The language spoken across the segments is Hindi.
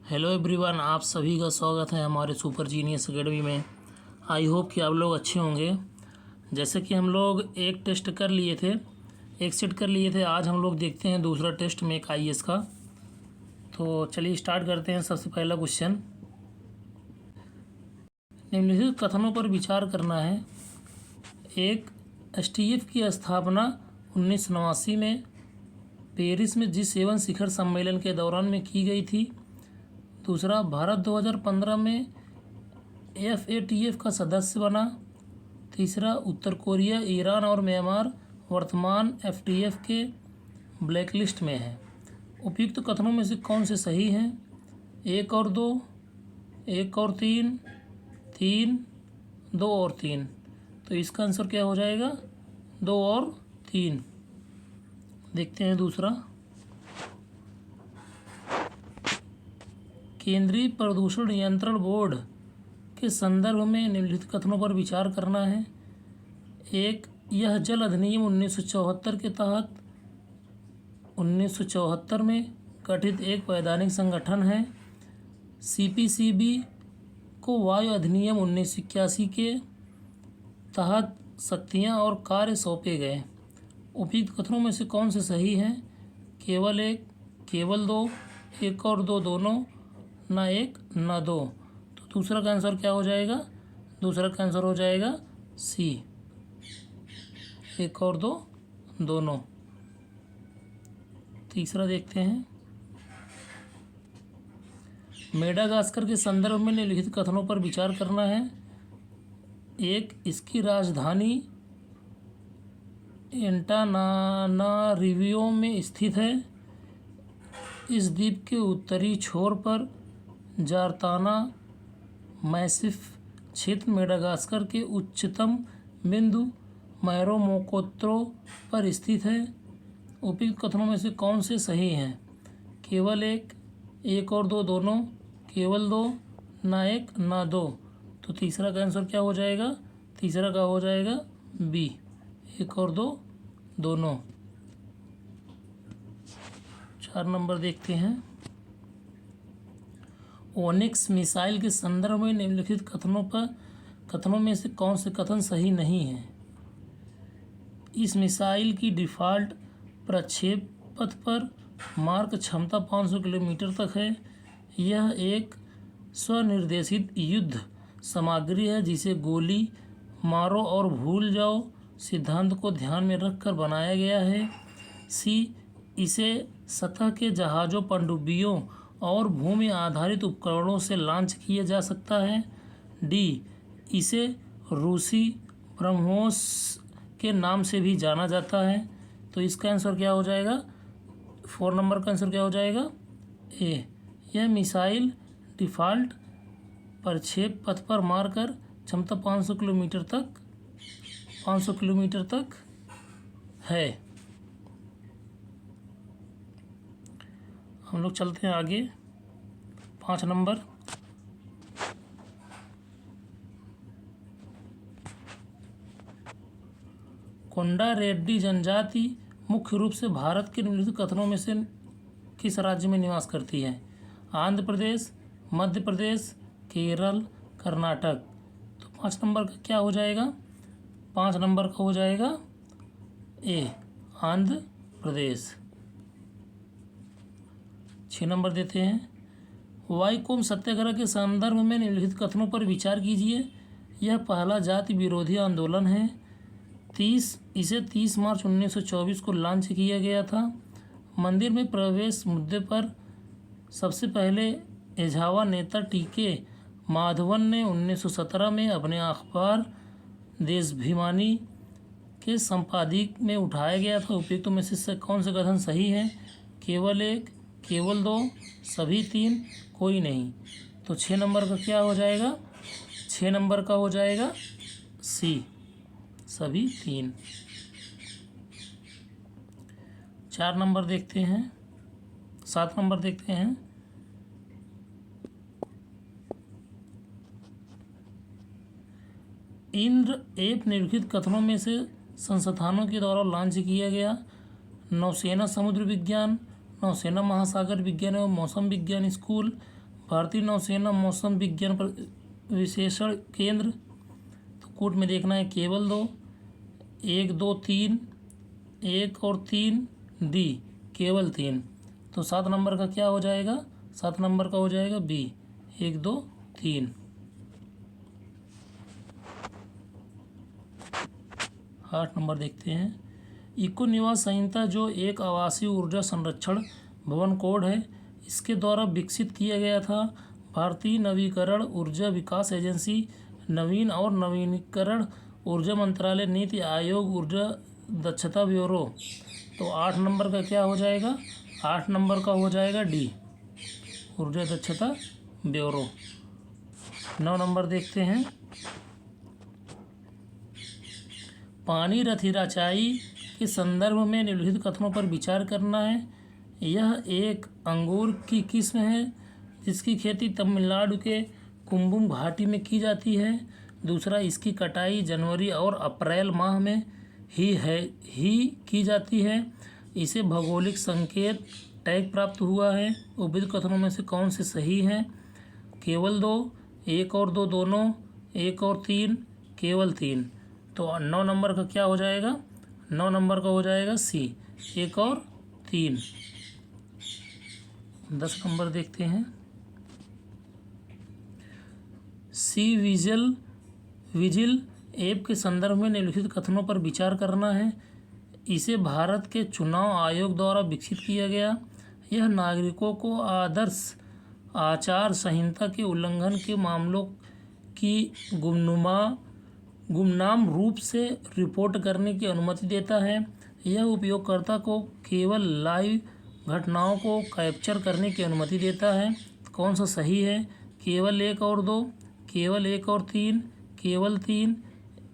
हेलो एवरीवन, आप सभी का स्वागत है हमारे सुपर जीनियस एकेडमी में। आई होप कि आप लोग अच्छे होंगे। जैसे कि हम लोग एक टेस्ट कर लिए थे, एक सेट कर लिए थे, आज हम लोग देखते हैं दूसरा टेस्ट में एक आईएएस का। तो चलिए स्टार्ट करते हैं। सबसे पहला क्वेश्चन, निम्नलिखित कथनों पर विचार करना है। एक, एसटीएफ की स्थापना 1989 में पेरिस में G7 शिखर सम्मेलन के दौरान में की गई थी। दूसरा, भारत 2015 में FATF का सदस्य बना। तीसरा, उत्तर कोरिया, ईरान और म्यांमार वर्तमान FATF के ब्लैकलिस्ट में है। उपयुक्त कथनों में से कौन से सही हैं? 1 और 2, 1 और 3, 3, 2 और 3। तो इसका आंसर क्या हो जाएगा? 2 और 3। देखते हैं दूसरा, केंद्रीय प्रदूषण नियंत्रण बोर्ड के संदर्भ में निम्नलिखित कथनों पर विचार करना है। 1, यह जल अधिनियम 1974 के तहत 1974 में गठित एक वैधानिक संगठन है। CPCB को वायु अधिनियम 1981 के तहत शक्तियाँ और कार्य सौंपे गए। उपयुक्त कथनों में से कौन से सही हैं? केवल 1, केवल 2, 1 और 2 दोनों, ना 1 ना 2। तो दूसरा का आंसर क्या हो जाएगा? दूसरा का आंसर हो जाएगा C, 1 और 2 दोनों। तीसरा देखते हैं, मेडागास्कर के संदर्भ में निम्नलिखित कथनों पर विचार करना है। 1, इसकी राजधानी एंटानानारिवो में स्थित है। इस द्वीप के उत्तरी छोर पर जारताना मैसिफ क्षेत्र मेडागास्कर के उच्चतम बिंदु मैरो मोकोत्रो पर स्थित है। उपयुक्त कथनों में से कौन से सही हैं? केवल 1, 1 और 2 दोनों, केवल 2, ना 1 ना 2। तो तीसरा का आंसर क्या हो जाएगा? तीसरा का हो जाएगा B, 1 और 2 दोनों। 4 नंबर देखते हैं, ओनिक्स मिसाइल के संदर्भ में निम्नलिखित कथनों में से कौन से कथन सही नहीं हैं? इस मिसाइल की डिफ़ॉल्ट प्रक्षेप पथ पर मार्क क्षमता 500 किलोमीटर तक है। यह एक स्वनिर्देशित युद्ध सामग्री है जिसे गोली मारो और भूल जाओ सिद्धांत को ध्यान में रखकर बनाया गया है। C, इसे सतह के जहाज़ों, पनडुब्बियों और भूमि आधारित उपकरणों से लॉन्च किया जा सकता है। D, इसे रूसी ब्रह्मोस के नाम से भी जाना जाता है। तो इसका आंसर क्या हो जाएगा? 4 नंबर का आंसर क्या हो जाएगा? A, यह मिसाइल डिफ़ॉल्ट प्रक्षेप पथ पर मारकर क्षमता 500 किलोमीटर तक है। हम लोग चलते हैं आगे। 5 नंबर, कोंडा रेड्डी जनजाति मुख्य रूप से भारत के निम्नलिखित कथनों में से किस राज्य में निवास करती है? आंध्र प्रदेश, मध्य प्रदेश, केरल, कर्नाटक। तो 5 नंबर का क्या हो जाएगा? 5 नंबर का हो जाएगा A, आंध्र प्रदेश। 6 नंबर देते हैं, वाईकोम सत्याग्रह के संदर्भ में निम्नलिखित कथनों पर विचार कीजिए। यह पहला जाति विरोधी आंदोलन है। इसे 30 मार्च 1924 को लॉन्च किया गया था। मंदिर में प्रवेश मुद्दे पर सबसे पहले एझावा नेता टीके माधवन ने 1917 में अपने अखबार देशाभिमानी के संपादकीय में उठाया गया था। उपयुक्त में से कौन से कथन सही है? केवल 1, केवल 2, सभी 3, कोई नहीं। तो 6 नंबर का क्या हो जाएगा? 6 नंबर का हो जाएगा C, सभी 3। 4 नंबर देखते हैं, 7 नंबर देखते हैं, इंद्र एप निम्नलिखित कथनों में से संस्थानों के द्वारा लॉन्च किया गया। नौसेना समुद्र विज्ञान, नौसेना महासागर विज्ञान एवं मौसम विज्ञान स्कूल, भारतीय नौसेना मौसम विज्ञान विशेषण केंद्र, तो कूट में देखना है केवल 2, 1 2 3, 1 और 3 डी केवल 3। तो 7 नंबर का क्या हो जाएगा? 7 नंबर का हो जाएगा बी, 1 2 3। 8 नंबर देखते हैं। इको निवास संहिता जो एक आवासीय ऊर्जा संरक्षण भवन कोड है, इसके द्वारा विकसित किया गया था। भारतीय नवीकरण ऊर्जा विकास एजेंसी, नवीन और नवीनीकरण ऊर्जा मंत्रालय, नीति आयोग, ऊर्जा दक्षता ब्यूरो। तो 8 नंबर का क्या हो जाएगा? 8 नंबर का हो जाएगा डी, ऊर्जा दक्षता ब्यूरो। 9 नंबर देखते हैं। पानी रथिराचाई के संदर्भ में निम्नलिखित कथनों पर विचार करना है। यह एक अंगूर की किस्म है जिसकी खेती तमिलनाडु के कुंभम घाटी में की जाती है। दूसरा, इसकी कटाई जनवरी और अप्रैल माह में ही की जाती है। इसे भौगोलिक संकेत टैग प्राप्त हुआ है। उपर्युक्त कथनों में से कौन से सही हैं? केवल 2, 1 और 2 दोनों, 1 और 3, केवल 3। तो 9 नंबर का क्या हो जाएगा? 9 नंबर का हो जाएगा सी, 1 और 3। 10 नंबर देखते हैं। सी विजिल ऐप के संदर्भ में निम्नलिखित कथनों पर विचार करना है। इसे भारत के चुनाव आयोग द्वारा विकसित किया गया। यह नागरिकों को आदर्श आचार संहिता के उल्लंघन के मामलों की गुमनाम रूप से रिपोर्ट करने की अनुमति देता है। यह उपयोगकर्ता को केवल लाइव घटनाओं को कैप्चर करने की अनुमति देता है। कौन सा सही है? केवल 1 और 2, केवल 1 और 3, केवल 3,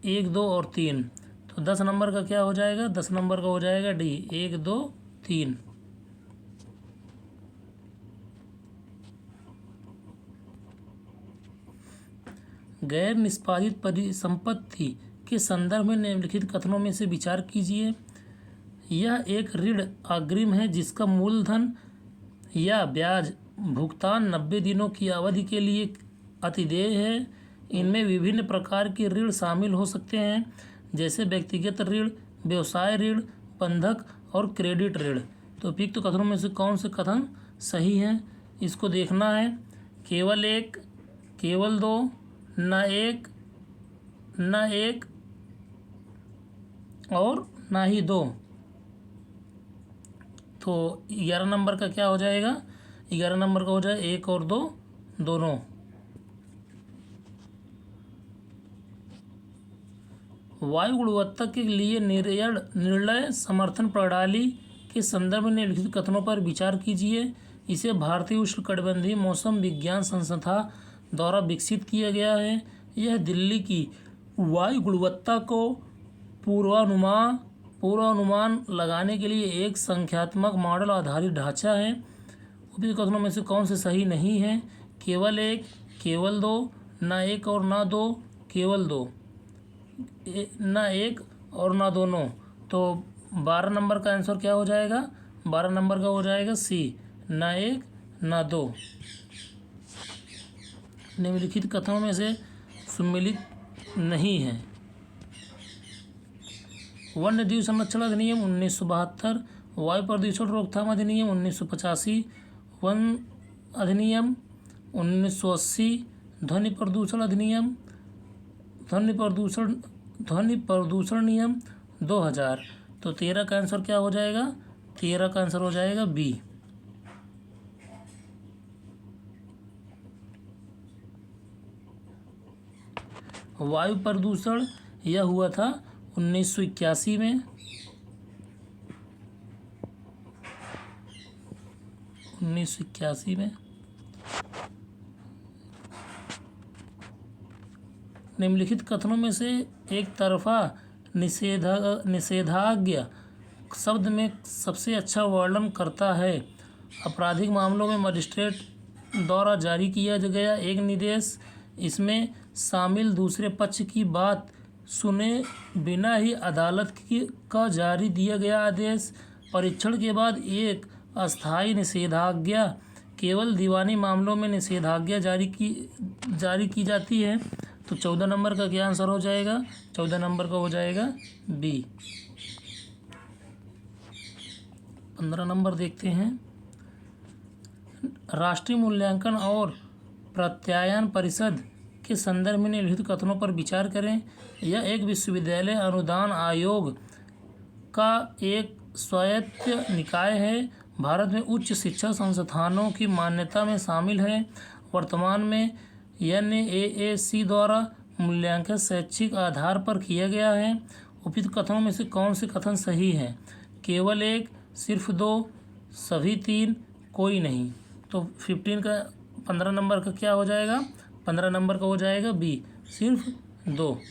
1 2 और 3। तो 10 नंबर का क्या हो जाएगा? 10 नंबर का हो जाएगा डी, 1 2 3। गैर निष्पादित परिसंपत्ति के संदर्भ में निम्नलिखित कथनों में से विचार कीजिए। यह एक ऋण अग्रिम है जिसका मूलधन या ब्याज भुगतान 90 दिनों की अवधि के लिए अतिदेय है। इनमें विभिन्न प्रकार के ऋण शामिल हो सकते हैं, जैसे व्यक्तिगत ऋण, व्यवसाय ऋण, बंधक और क्रेडिट ऋण। तो उपयुक्त कथनों में से कौन से कथन सही हैं? इसको देखना है। केवल 1, केवल 2, न 1 और ना ही 2। तो 11 नंबर का क्या हो जाएगा? 11 नंबर का हो जाए 1 और 2 दोनों। वायु गुणवत्ता के लिए निर्णय समर्थन प्रणाली के संदर्भ में निम्नलिखित कथनों पर विचार कीजिए। इसे भारतीय उष्णकटिबंधीय मौसम विज्ञान संस्था द्वारा विकसित किया गया है। यह दिल्ली की वायु गुणवत्ता को पूर्वानुमान लगाने के लिए एक संख्यात्मक मॉडल आधारित ढांचा है। उपयुक्त कथनों में से कौन से सही नहीं है? केवल 1, केवल 2, ना 1 और ना 2, केवल 2, ना 1 और ना दोनों। तो 12 नंबर का आंसर क्या हो जाएगा? 12 नंबर का हो जाएगा सी, ना 1 ना 2। निम्नलिखित कथनों में से सम्मिलित नहीं है। वन्यजीव संरक्षण अधिनियम 1972, वायु प्रदूषण रोकथाम अधिनियम 1985, वन अधिनियम 1980, ध्वनि प्रदूषण नियम 2000। तो 13 का आंसर क्या हो जाएगा? 13 का आंसर हो जाएगा बी। वायु प्रदूषण यह हुआ था 1981 में। 1981 में। निम्नलिखित कथनों में से एक तरफा निषेधाज्ञा शब्द में सबसे अच्छा वर्णन करता है। आपराधिक मामलों में मजिस्ट्रेट द्वारा जारी किया गया एक निर्देश। इसमें शामिल दूसरे पक्ष की बात सुने बिना ही अदालत का जारी दिया गया आदेश। परीक्षण के बाद एक अस्थायी निषेधाज्ञा केवल दीवानी मामलों में निषेधाज्ञा जारी की जाती है। तो 14 नंबर का क्या आंसर हो जाएगा? 14 नंबर का हो जाएगा बी। 15 नंबर देखते हैं। राष्ट्रीय मूल्यांकन और प्रत्यायन परिषद के संदर्भ में निम्नलिखित कथनों पर विचार करें। यह एक विश्वविद्यालय अनुदान आयोग का एक स्वायत्त निकाय है। भारत में उच्च शिक्षा संस्थानों की मान्यता में शामिल है। वर्तमान में NAAC द्वारा मूल्यांकन शैक्षिक आधार पर किया गया है। उपयुक्त कथनों में से कौन से कथन सही हैं? केवल एक, सिर्फ दो, सभी तीन, कोई नहीं। तो 15 नंबर का क्या हो जाएगा? 15 नंबर का हो जाएगा बी, सिर्फ दो।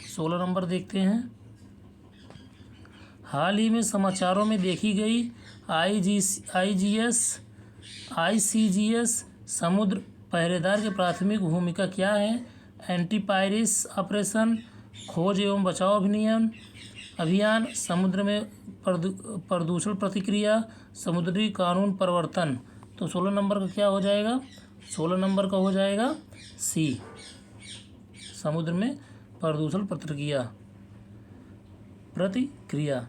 16 नंबर देखते हैं। हाल ही में समाचारों में देखी गई ICGS समुद्र पहरेदार की प्राथमिक भूमिका क्या है? एंटी पायरेसी ऑपरेशन, खोज एवं बचाव अभियान, समुद्र में प्रदूषण प्रतिक्रिया, समुद्री कानून प्रवर्तन। तो 16 नंबर का क्या हो जाएगा? 16 नंबर का हो जाएगा सी, समुद्र में प्रदूषण प्रतिक्रिया।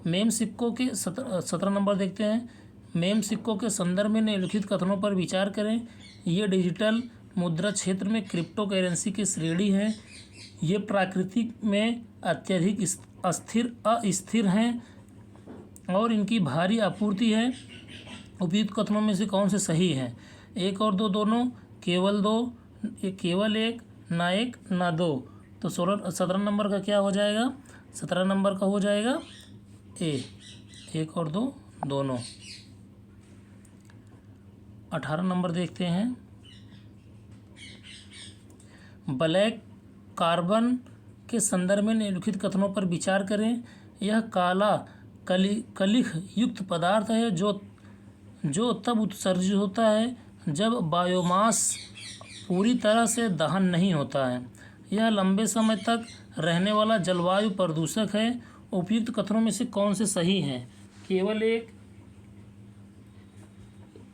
मेम सिक्कों के 17 नंबर देखते हैं। मेम सिक्कों के संदर्भ में निम्नलिखित कथनों पर विचार करें। ये डिजिटल मुद्रा क्षेत्र में क्रिप्टो करेंसी की श्रेणी है। ये प्रकृति में अत्यधिक अस्थिर हैं और इनकी भारी आपूर्ति है। उपयुक्त कथनों में से कौन से सही हैं? एक और दो दोनों, केवल दो, केवल एक, ना एक ना दो। तो 17 नंबर का क्या हो जाएगा? 17 नंबर का हो जाएगा ए, एक और दो दोनों। 18 नंबर देखते हैं। ब्लैक कार्बन के संदर्भ में निम्नलिखित कथनों पर विचार करें। यह काला कलिख युक्त पदार्थ है जो तब उत्सर्जित होता है जब बायोमास पूरी तरह से दहन नहीं होता है। यह लंबे समय तक रहने वाला जलवायु प्रदूषक है। उपयुक्त कथनों में से कौन से सही हैं? केवल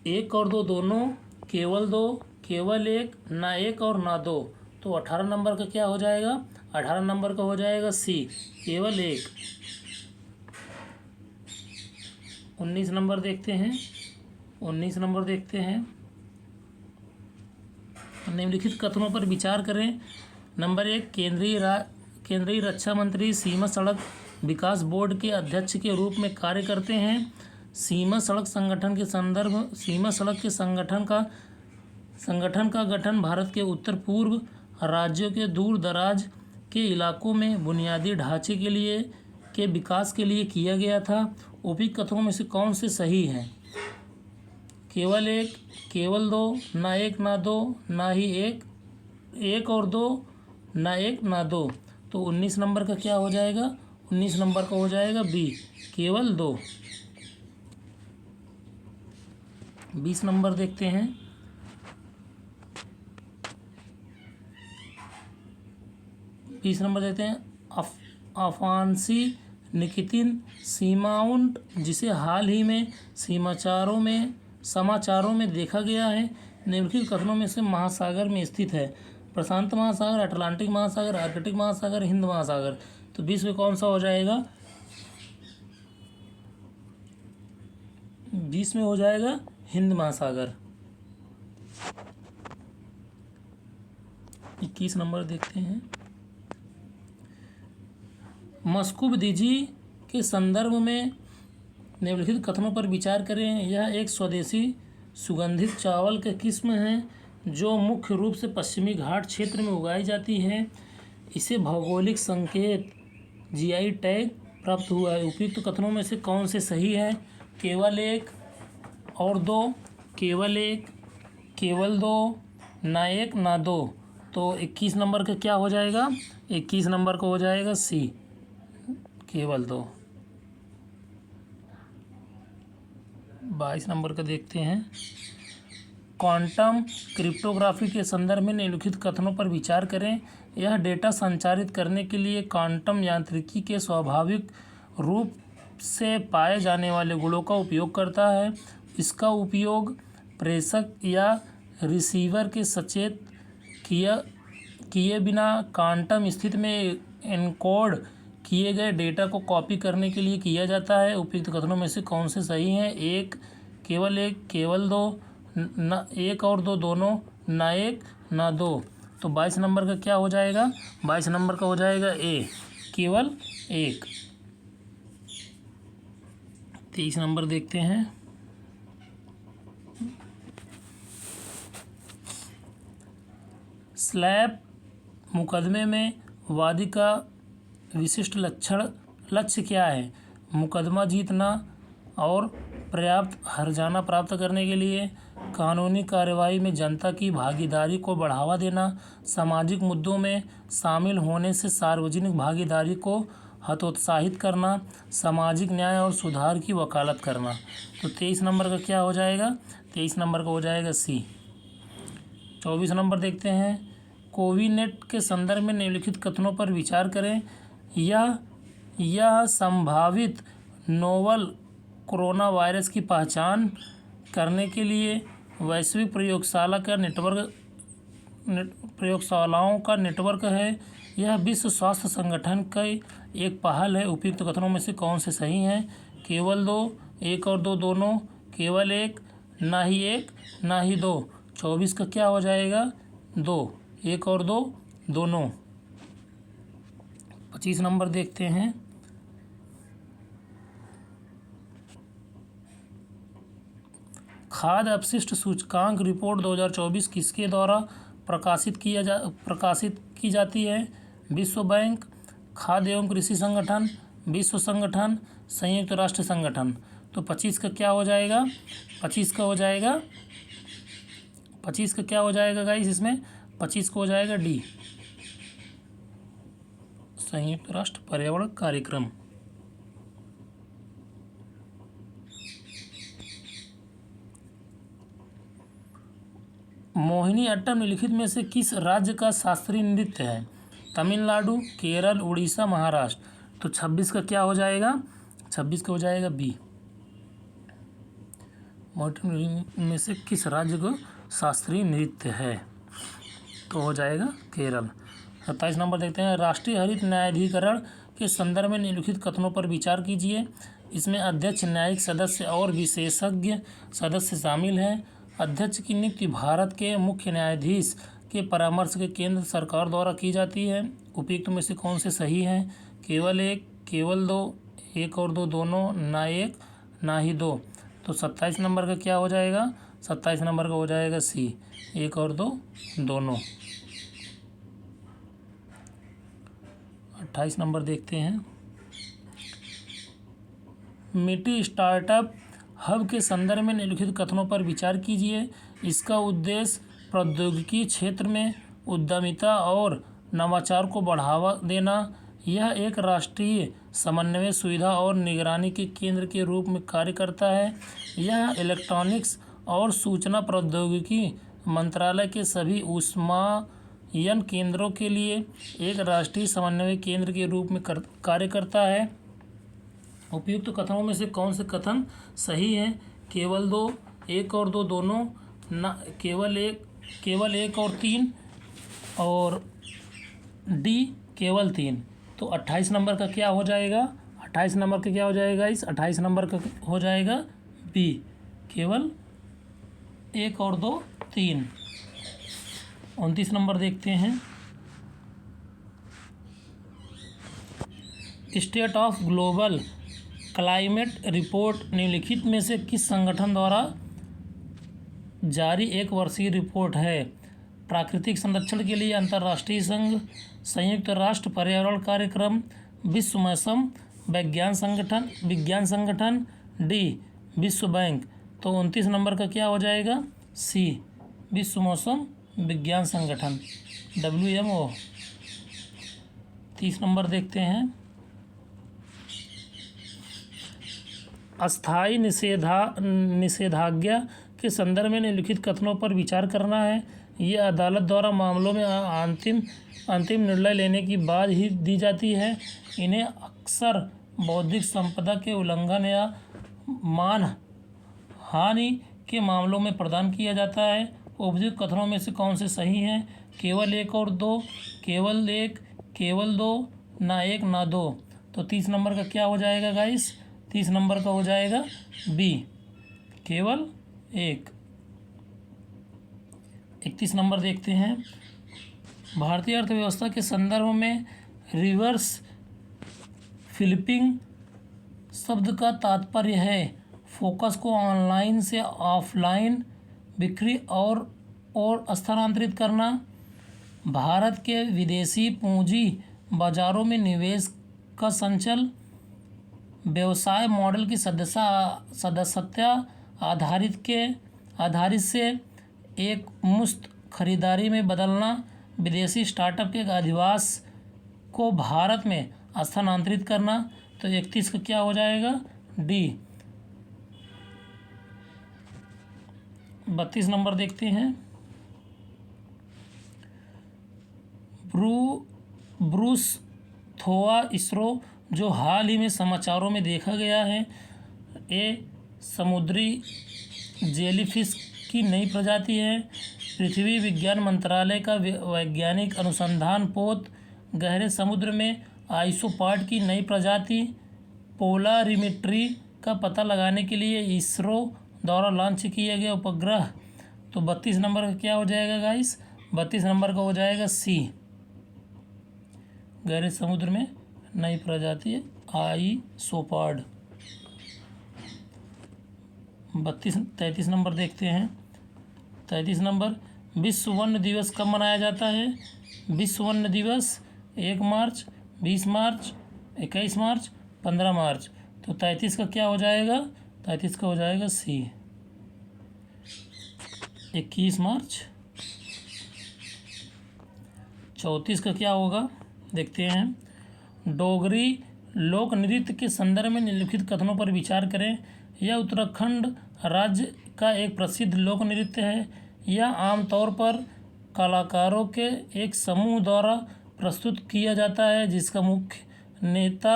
एक और दो दोनों, केवल दो, केवल एक, ना एक और ना दो। तो 18 नंबर का क्या हो जाएगा? 18 नंबर का हो जाएगा सी, केवल एक। 19 नंबर देखते हैं। 19 नंबर देखते हैं। निम्नलिखित कथनों पर विचार करें। नंबर 1, केंद्रीय रक्षा मंत्री सीमा सड़क विकास बोर्ड के अध्यक्ष के रूप में कार्य करते हैं। सीमा सड़क के संगठन का गठन भारत के उत्तर पूर्व राज्यों के दूर दराज के इलाकों में बुनियादी ढांचे के विकास के लिए किया गया था। उपयुक्त कथनों में से कौन से सही हैं? केवल एक, केवल दो, ना एक ना दो, ना ही एक, एक और दो, ना एक ना दो। तो 19 नंबर का क्या हो जाएगा? 19 नंबर का हो जाएगा बी, केवल दो। 20 नंबर देखते हैं। 20 नंबर देखते हैं। अफांसी निकितिन सीमाउंट, जिसे हाल ही में समाचारों में देखा गया है, निम्नलिखित कथनों में से महासागर में स्थित है। प्रशांत महासागर, अटलांटिक महासागर, आर्कटिक महासागर, हिंद महासागर। तो 20 में कौन सा हो जाएगा? 20 में हो जाएगा हिंद महासागर। 21 नंबर देखते हैं। मस्कुबदिजी के संदर्भ में निम्नलिखित कथनों पर विचार करें। यह एक स्वदेशी सुगंधित चावल के किस्म है जो मुख्य रूप से पश्चिमी घाट क्षेत्र में उगाई जाती है। इसे भौगोलिक संकेत GI टैग प्राप्त हुआ है। उपयुक्त कथनों में से कौन से सही है? केवल एक और दो, केवल एक, केवल दो, ना एक ना दो। तो 21 नंबर का क्या हो जाएगा? 21 नंबर का हो जाएगा सी, केवल दो। 22 नंबर का देखते हैं। क्वांटम क्रिप्टोग्राफी के संदर्भ में निम्नलिखित कथनों पर विचार करें। यह डेटा संचारित करने के लिए क्वांटम यांत्रिकी के स्वाभाविक रूप से पाए जाने वाले गुणों का उपयोग करता है। इसका उपयोग प्रेषक या रिसीवर के सचेत किए बिना क्वांटम स्थिति में एन्कोड किए गए डेटा को कॉपी करने के लिए किया जाता है। उपयुक्त कथनों में से कौन से सही हैं? एक, केवल दो, न एक और दो दोनों, ना एक ना दो। तो 22 नंबर का क्या हो जाएगा? 22 नंबर का हो जाएगा ए, केवल एक। 23 नंबर देखते हैं। स्लैप मुकदमे में वादी का विशिष्ट लक्ष्य क्या है? मुकदमा जीतना और पर्याप्त हर्जाना प्राप्त करने के लिए, कानूनी कार्यवाही में जनता की भागीदारी को बढ़ावा देना, सामाजिक मुद्दों में शामिल होने से सार्वजनिक भागीदारी को हतोत्साहित करना, सामाजिक न्याय और सुधार की वकालत करना। तो 23 नंबर का क्या हो जाएगा? 23 नंबर का हो जाएगा सी। 24 नंबर देखते हैं। कोविनेट के संदर्भ में निम्नलिखित कथनों पर विचार करें। यह संभावित नोवल कोरोना वायरस की पहचान करने के लिए वैश्विक प्रयोगशालाओं का नेटवर्क है। यह विश्व स्वास्थ्य संगठन का एक पहल है। उपयुक्त कथनों में से कौन से सही हैं? केवल दो, एक और दो दोनों, केवल एक, ना ही एक ना ही दो। 24 का क्या हो जाएगा? दो, एक और दो दोनों। 25 नंबर देखते हैं। खाद्य अपशिष्ट सूचकांक रिपोर्ट 2024 किसके द्वारा प्रकाशित की जाती है? विश्व बैंक, खाद्य एवं कृषि संगठन, विश्व संगठन, संयुक्त राष्ट्र संगठन। तो 25 का क्या हो जाएगा? 25 का हो जाएगा 25 का क्या हो जाएगा गाइस? इसमें 25 को हो जाएगा डी, संयुक्त राष्ट्र पर्यावरण कार्यक्रम। मोहिनी अट्टम निम्नलिखित में से किस राज्य का शास्त्रीय नृत्य है? तमिलनाडु, केरल, उड़ीसा, महाराष्ट्र। तो 26 का क्या हो जाएगा? 26 का हो जाएगा बी, मोहिनी में से किस राज्य का शास्त्रीय नृत्य है? तो हो जाएगा केरल। 27 नंबर देखते हैं। राष्ट्रीय हरित न्यायाधिकरण के संदर्भ में निम्नलिखित कथनों पर विचार कीजिए। इसमें अध्यक्ष, न्यायिक सदस्य और विशेषज्ञ सदस्य शामिल हैं। अध्यक्ष की नियुक्ति भारत के मुख्य न्यायाधीश के परामर्श के केंद्र सरकार द्वारा की जाती है। उपयुक्त में से कौन से सही हैं? केवल एक, केवल दो, एक और दो दोनों, ना एक ना ही दो। तो 27 नंबर का क्या हो जाएगा? 27 नंबर का हो जाएगा सी, एक और दो दोनों। 28 नंबर देखते हैं। मिटी स्टार्टअप हब के संदर्भ में निम्नलिखित कथनों पर विचार कीजिए। इसका उद्देश्य प्रौद्योगिकी क्षेत्र में उद्यमिता और नवाचार को बढ़ावा देना। यह एक राष्ट्रीय समन्वय, सुविधा और निगरानी के केंद्र के रूप में कार्य करता है। यह इलेक्ट्रॉनिक्स और सूचना प्रौद्योगिकी मंत्रालय के सभी ऊष्मायन केंद्रों के लिए एक राष्ट्रीय समन्वय केंद्र के रूप में कार्य करता है। उपयुक्त कथनों में से कौन से कथन सही हैं? केवल दो, एक और दो दोनों, ना केवल एक और तीन, और डी केवल तीन। तो 28 नंबर का क्या हो जाएगा? 28 नंबर का क्या हो जाएगा? इस 28 नंबर का हो जाएगा बी, केवल एक और दो तीन। 29 नंबर देखते हैं। State of global climate report निम्नलिखित में से किस संगठन द्वारा जारी एक वर्षीय रिपोर्ट है? प्राकृतिक संरक्षण के लिए अंतर्राष्ट्रीय संघ, संयुक्त राष्ट्र पर्यावरण कार्यक्रम, विश्व मौसम विज्ञान संगठन, डी विश्व बैंक। तो 29 नंबर का क्या हो जाएगा? सी, विश्व मौसम विज्ञान संगठन, WMO। 30 नंबर देखते हैं। अस्थायी निषेधाज्ञा के संदर्भ में निम्नलिखित कथनों पर विचार करना है। ये अदालत द्वारा मामलों में अंतिम निर्णय लेने की बाद ही दी जाती है। इन्हें अक्सर बौद्धिक संपदा के उल्लंघन या मान हानि के मामलों में प्रदान किया जाता है। उपयुक्त कथनों में से कौन से सही हैं? केवल एक और दो, केवल एक, केवल दो, ना एक ना दो। तो 30 नंबर का क्या हो जाएगा गाइस? 30 नंबर का हो जाएगा बी, केवल एक। 31 नंबर देखते हैं। भारतीय अर्थव्यवस्था के संदर्भ में रिवर्स फ्लिपिंग शब्द का तात्पर्य है फोकस को ऑनलाइन से ऑफलाइन बिक्री और स्थानांतरित करना, भारत के विदेशी पूंजी बाजारों में निवेश का संचल, व्यवसाय मॉडल की सदस्यता आधारित से एक मुश्त खरीदारी में बदलना, विदेशी स्टार्टअप के अधिवास को भारत में स्थानांतरित करना। तो 31 का क्या हो जाएगा? डी। 32 नंबर देखते हैं। ब्रूस थोआ इसरो जो हाल ही में समाचारों में देखा गया है, ये समुद्री जेलीफिश की नई प्रजाति है। पृथ्वी विज्ञान मंत्रालय का वैज्ञानिक अनुसंधान पोत गहरे समुद्र में आइसोपॉड की नई प्रजाति पोलारिमेट्री का पता लगाने के लिए इसरो द्वारा लॉन्च किया गया उपग्रह। तो 32 नंबर का क्या हो जाएगा गाइस? 32 नंबर का हो जाएगा सी, गहरे समुद्र में नई प्रजाति आइसोपॉड। 33 नंबर देखते हैं। 33 नंबर, विश्व वन्य दिवस कब मनाया जाता है? विश्व वन्य दिवस 1 मार्च, 20 मार्च, 21 मार्च, 15 मार्च। तो 33 का क्या हो जाएगा? 33 का हो जाएगा सी, 21 मार्च। 34 का क्या होगा देखते हैं। डोगरी लोक नृत्य के संदर्भ में निम्नलिखित कथनों पर विचार करें। यह उत्तराखंड राज्य का एक प्रसिद्ध लोक नृत्य है। यह आमतौर पर कलाकारों के एक समूह द्वारा प्रस्तुत किया जाता है जिसका मुख्य नेता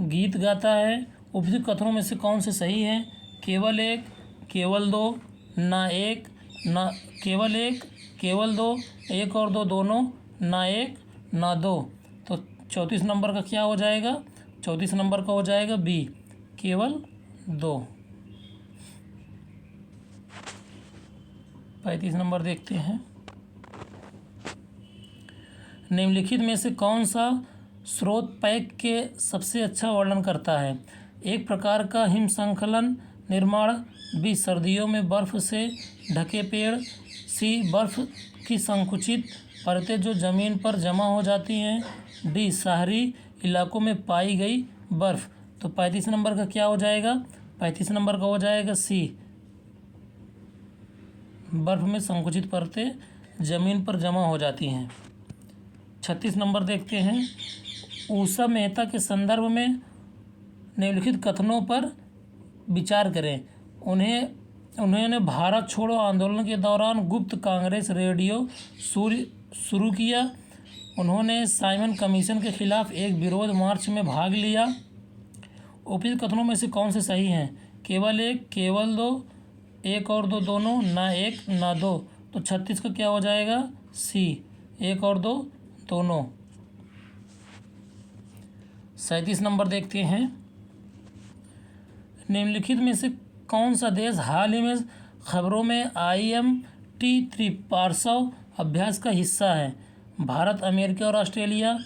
गीत गाता है। उपयुक्त कथनों में से कौन से सही हैं? केवल एक, केवल दो, ना एक ना, केवल एक, केवल दो, एक और दो दोनों, ना एक ना दो। तो 34 नंबर का क्या हो जाएगा? 34 नंबर का हो जाएगा बी, केवल दो। 35 नंबर देखते हैं। निम्नलिखित में से कौन सा स्रोत पैक के सबसे अच्छा वर्णन करता है? एक प्रकार का हिमस्खलन निर्माण, बी सर्दियों में बर्फ से ढके पेड़, सी बर्फ की संकुचित परतें जो जमीन पर जमा हो जाती हैं, डी शहरी इलाकों में पाई गई बर्फ। तो 35 नंबर का क्या हो जाएगा? 35 नंबर का हो जाएगा सी, बर्फ में संकुचित परतें जमीन पर जमा हो जाती हैं। 36 नंबर देखते हैं। ऊषा मेहता के संदर्भ में निम्नलिखित कथनों पर विचार करें। उन्होंने भारत छोड़ो आंदोलन के दौरान गुप्त कांग्रेस रेडियो शुरू किया। उन्होंने साइमन कमीशन के खिलाफ एक विरोध मार्च में भाग लिया। उपयुक्त कथनों में से कौन से सही हैं? केवल एक, केवल दो, एक और दो दोनों, ना एक ना दो। तो 36 का क्या हो जाएगा? सी, एक और दो दोनों। 37 नंबर देखते हैं। निम्नलिखित में से कौन सा देश हाल ही में खबरों में IMT त्रिपार्श्व अभ्यास का हिस्सा है? भारत, अमेरिका और ऑस्ट्रेलिया,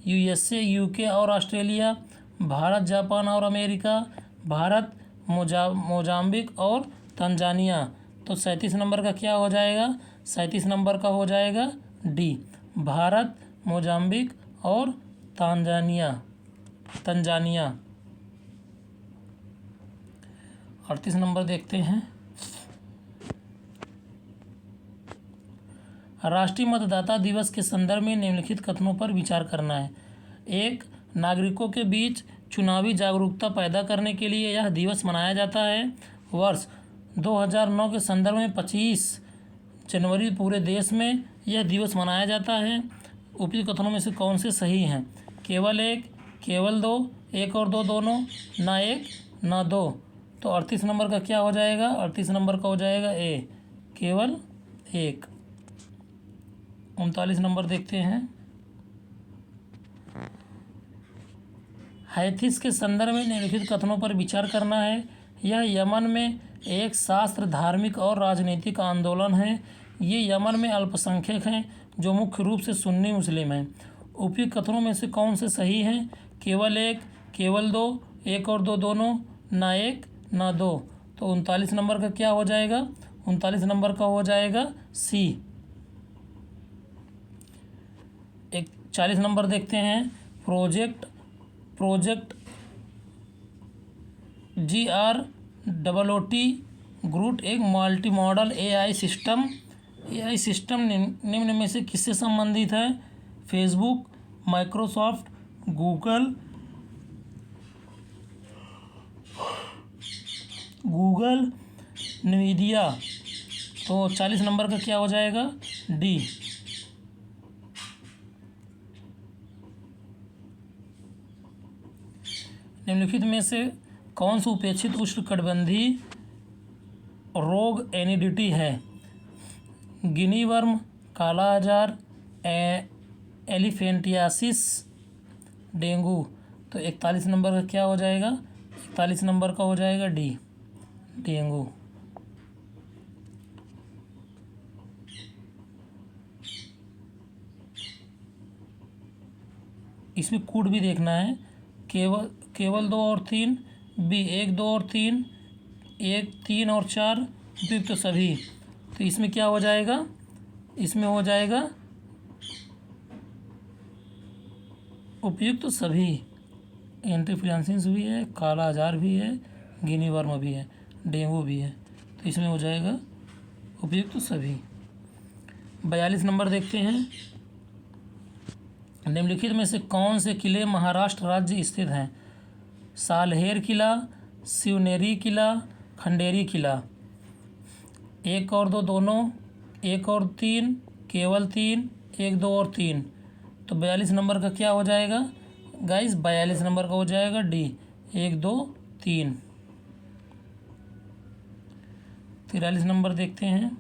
USA, UK और ऑस्ट्रेलिया, भारत, जापान और अमेरिका, भारत, मोजाम्बिक और तंजानिया। तो 37 नंबर का क्या हो जाएगा? 37 नंबर का हो जाएगा डी, भारत, मोजाम्बिक और तंजानिया। 38 नंबर देखते हैं। राष्ट्रीय मतदाता दिवस के संदर्भ में निम्नलिखित कथनों पर विचार करना है। एक, नागरिकों के बीच चुनावी जागरूकता पैदा करने के लिए यह दिवस मनाया जाता है। वर्ष 2009 के संदर्भ में 25 जनवरी पूरे देश में यह दिवस मनाया जाता है। उपयुक्त कथनों में से कौन से सही हैं? केवल एक, केवल दो, एक और दो दोनों, ना एक ना दो। तो 38 नंबर का क्या हो जाएगा? 38 नंबर का हो जाएगा ए, केवल एक। 39 नंबर देखते हैं। हैथिस के संदर्भ में निम्नलिखित कथनों पर विचार करना है। यह यमन में एक शास्त्र, धार्मिक और राजनीतिक आंदोलन है। ये यमन में अल्पसंख्यक हैं जो मुख्य रूप से सुन्नी मुस्लिम हैं। उपयुक्त कथनों में से कौन से सही हैं? केवल एक, केवल दो, एक और दो दोनों, ना एक ना दो। तो 39 नंबर का क्या हो जाएगा? 39 नंबर का हो जाएगा सी। 40 नंबर देखते हैं। प्रोजेक्ट GROOT ग्रूट एक मल्टी मॉडल AI सिस्टम निम्न में से किससे संबंधित है? Facebook, Microsoft, Google, NVIDIA। तो 40 नंबर का क्या हो जाएगा? डी। निम्नलिखित में से कौन सा उपेक्षित उष्णकटिबंधीय रोग एनिडिटी है? गिनी वर्म, काला आजार, एलिफेंटियासिस, डेंगू। तो 41 नंबर का क्या हो जाएगा? 41 नंबर का हो जाएगा डी, डेंगू। इसमें कूट भी देखना है। केवल 2 और 3, बी 1 2 और 3, 1 3 और 4, उपयुक्त तो सभी। तो इसमें क्या हो जाएगा? इसमें हो जाएगा उपयुक्त तो सभी। एंटीफ्लैंसिस भी है, काला आजार भी है, गिनी वर्म भी है, डेंगू भी है। तो इसमें हो जाएगा उपयुक्त तो सभी। 42 नंबर देखते हैं। निम्नलिखित में से कौन से किले महाराष्ट्र राज्य स्थित हैं? सालहेर किला, शिवनेरी किला, खंडेरी किला। एक और दो दोनों, एक और तीन, केवल तीन, एक दो और तीन। तो 42 नंबर का क्या हो जाएगा गाइस? 42 नंबर का हो जाएगा डी, 1 2 3। 43 नंबर देखते हैं।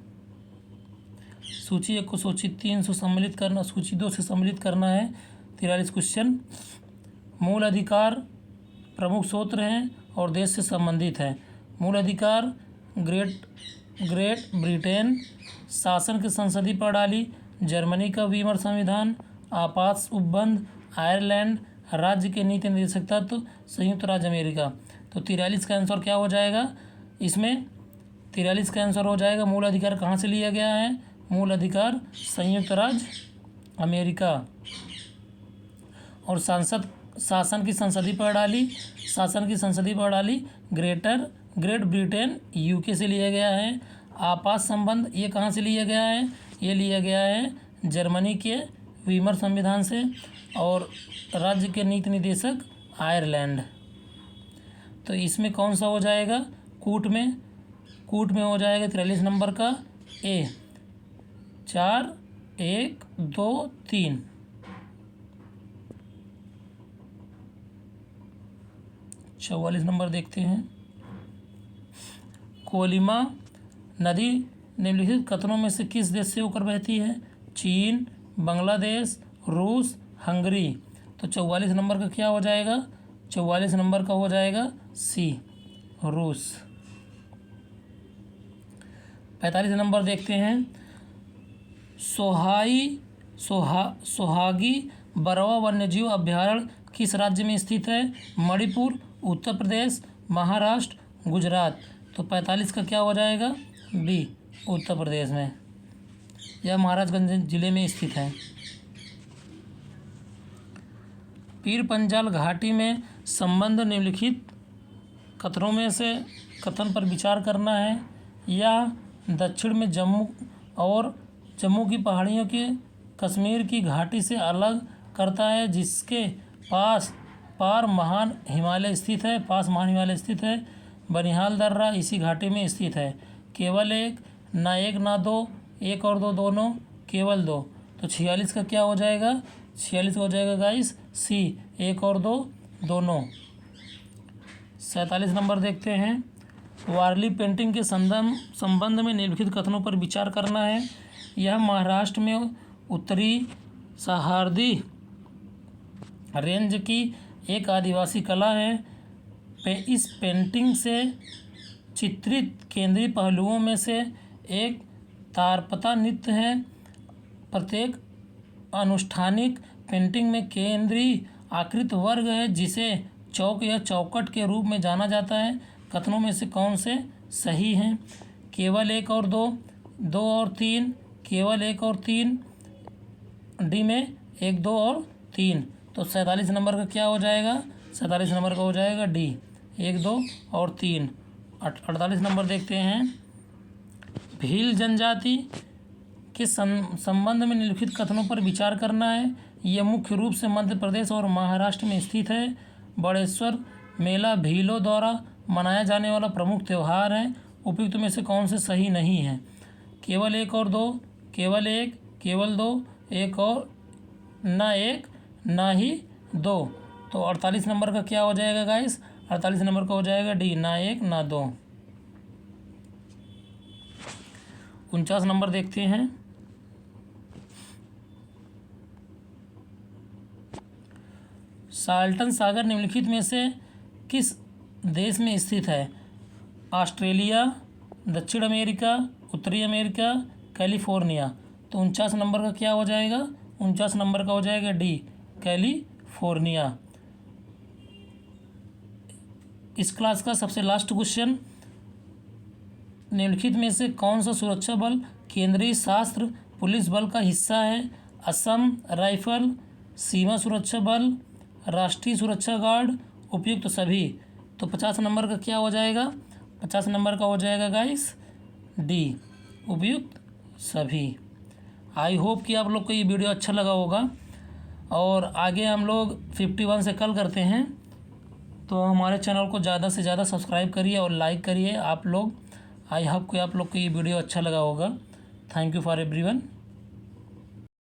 सूची 1 को सूची 3 से सम्मिलित करना, सूची 2 से सम्मिलित करना है। 43 क्वेश्चन। मूल अधिकार प्रमुख सूत्र हैं और देश से संबंधित है। मूल अधिकार ग्रेट ब्रिटेन, शासन की संसदीय प्रणाली, जर्मनी का वीमर संविधान, आपात उपबंध, आयरलैंड, राज्य के नीति निर्देशक तत्व, संयुक्त राज्य अमेरिका। तो 43 का आंसर क्या हो जाएगा? इसमें 43 का आंसर हो जाएगा मूल अधिकार कहाँ से लिया गया है? मूल अधिकार संयुक्त राज्य अमेरिका। और शासन की संसदीय प्रणाली ग्रेट ब्रिटेन UK से लिया गया है। आपात संबंध ये कहाँ से लिया गया है? ये लिया गया है जर्मनी के वीमर संविधान से। और राज्य के नीति निदेशक आयरलैंड। तो इसमें कौन सा हो जाएगा? कूट में हो जाएगा 43 नंबर का ए, 4 1 2 3। 44 नंबर देखते हैं। कोलिमा नदी निम्नलिखित कथनों में से किस देश से होकर बहती है? चीन, बांग्लादेश, रूस, हंगरी। तो 44 नंबर का क्या हो जाएगा? 44 नंबर का हो जाएगा सी, रूस। 45 नंबर देखते हैं। सोहागी बरवा वन्यजीव अभ्यारण्य किस राज्य में स्थित है? मणिपुर, उत्तर प्रदेश, महाराष्ट्र, गुजरात। तो 45 का क्या हो जाएगा? बी, उत्तर प्रदेश में। यह महाराजगंज जिले में स्थित है। पीर पंजाल घाटी में संबंध निम्नलिखित कथनों में से कथन पर विचार करना है। यह दक्षिण में जम्मू की पहाड़ियों के कश्मीर की घाटी से अलग करता है, जिसके पास महान हिमालय स्थित है। बनिहाल दर्रा इसी घाटी में स्थित है। केवल एक, ना एक ना दो, एक और दो दोनों, केवल दो। तो 46 का क्या हो जाएगा? 46 हो जाएगा गाइस सी, एक और दो दोनों। 47 नंबर देखते हैं। वारली पेंटिंग के संबंध में निम्नलिखित कथनों पर विचार करना है। यह महाराष्ट्र में उत्तरी सह्याद्री रेंज की एक आदिवासी कला है। इस पेंटिंग से चित्रित केंद्रीय पहलुओं में से एक तारपता नृत्य है। प्रत्येक अनुष्ठानिक पेंटिंग में केंद्रीय आकृत वर्ग है जिसे चौक या चौखट के रूप में जाना जाता है। कथनों में से कौन से सही हैं? केवल 1 और 2, 2 और 3, केवल 1 और 3, डी में 1, 2 और 3। तो 47 नंबर का क्या हो जाएगा? 47 नंबर का हो जाएगा डी, 1, 2 और 3। 48 नंबर देखते हैं। भील जनजाति के संबंध में निम्नलिखित कथनों पर विचार करना है। यह मुख्य रूप से मध्य प्रदेश और महाराष्ट्र में स्थित है। बड़ेश्वर मेला भीलों द्वारा मनाया जाने वाला प्रमुख त्यौहार है। उपयुक्त में से कौन से सही नहीं है? केवल 1 और 2, केवल 1, केवल 2, 1 और ना 1 ना ही 2। तो 48 नंबर का क्या हो जाएगा गाइस? 48 नंबर का हो जाएगा डी, ना 1 ना 2। 49 नंबर देखते हैं। साल्टन सागर निम्नलिखित में से किस देश में स्थित है? ऑस्ट्रेलिया, दक्षिण अमेरिका, उत्तरी अमेरिका, कैलिफोर्निया। तो 49 नंबर का क्या हो जाएगा? 49 नंबर का हो जाएगा डी, कैलिफोर्निया। इस क्लास का सबसे लास्ट क्वेश्चन, निम्नलिखित में से कौन सा सुरक्षा बल केंद्रीय सशस्त्र पुलिस बल का हिस्सा है? असम राइफल, सीमा सुरक्षा बल, राष्ट्रीय सुरक्षा गार्ड, उपयुक्त सभी। तो 50 नंबर का क्या हो जाएगा? 50 नंबर का हो जाएगा गाइस डी, उपयुक्त सभी। आई होप कि आप लोग को ये वीडियो अच्छा लगा होगा और आगे हम लोग 51 से कल करते हैं। तो हमारे चैनल को ज़्यादा से ज़्यादा सब्सक्राइब करिए और लाइक करिए आप लोग। आई होप कि आप लोग को ये वीडियो अच्छा लगा होगा। Thank you for everyone.